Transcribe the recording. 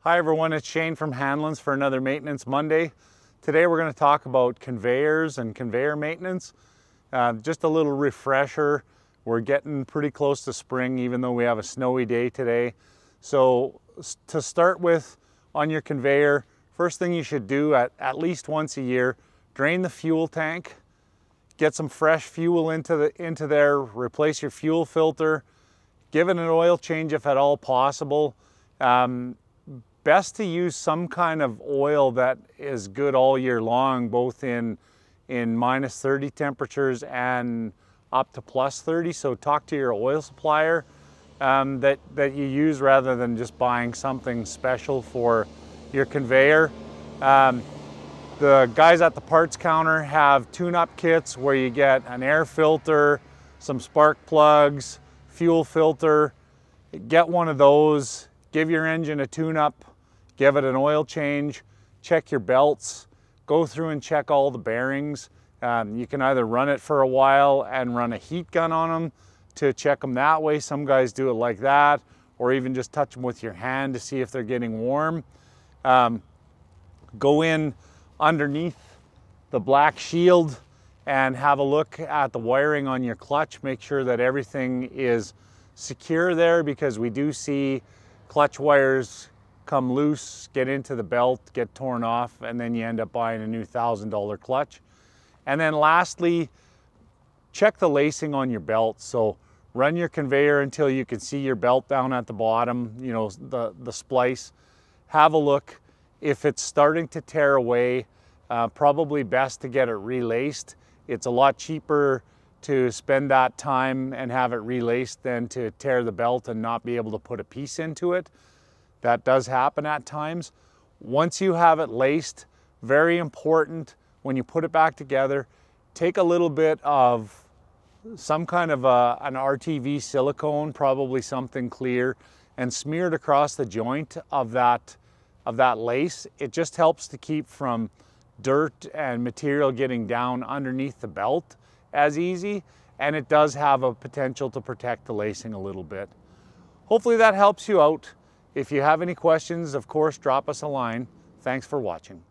Hi everyone, it's Shane from Hanlon's for another Maintenance Monday. Today we're going to talk about conveyors and conveyor maintenance. Just a little refresher. We're getting pretty close to spring even though we have a snowy day today. So to start with, on your conveyor, first thing you should do at least once a year, drain the fuel tank, get some fresh fuel into there, replace your fuel filter, give it an oil change if at all possible. Best to use some kind of oil that is good all year long, both in minus 30 temperatures and up to plus 30. So talk to your oil supplier that you use rather than just buying something special for your conveyor. The guys at the parts counter have tune-up kits where you get an air filter, some spark plugs, fuel filter. Get one of those, give your engine a tune-up, give it an oil change, check your belts, go through and check all the bearings. You can either run it for a while and run a heat gun on them to check them that way. Some guys do it like that, or even just touch them with your hand to see if they're getting warm. Go in underneath the black shield and have a look at the wiring on your clutch. Make sure that everything is secure there, because we do see clutch wires come loose, get into the belt, get torn off, and then you end up buying a new $1,000 clutch. And then lastly, check the lacing on your belt. So run your conveyor until you can see your belt down at the bottom, you know, the splice. Have a look. If it's starting to tear away, probably best to get it relaced. It's a lot cheaper to spend that time and have it relaced than to tear the belt and not be able to put a piece into it. That does happen at times. Once you have it laced, very important, when you put it back together, take a little bit of some kind of an RTV silicone, probably something clear, and smear it across the joint of that lace. It just helps to keep from dirt and material getting down underneath the belt as easy, and it does have a potential to protect the lacing a little bit. Hopefully that helps you out. If you have any questions, of course, drop us a line. Thanks for watching.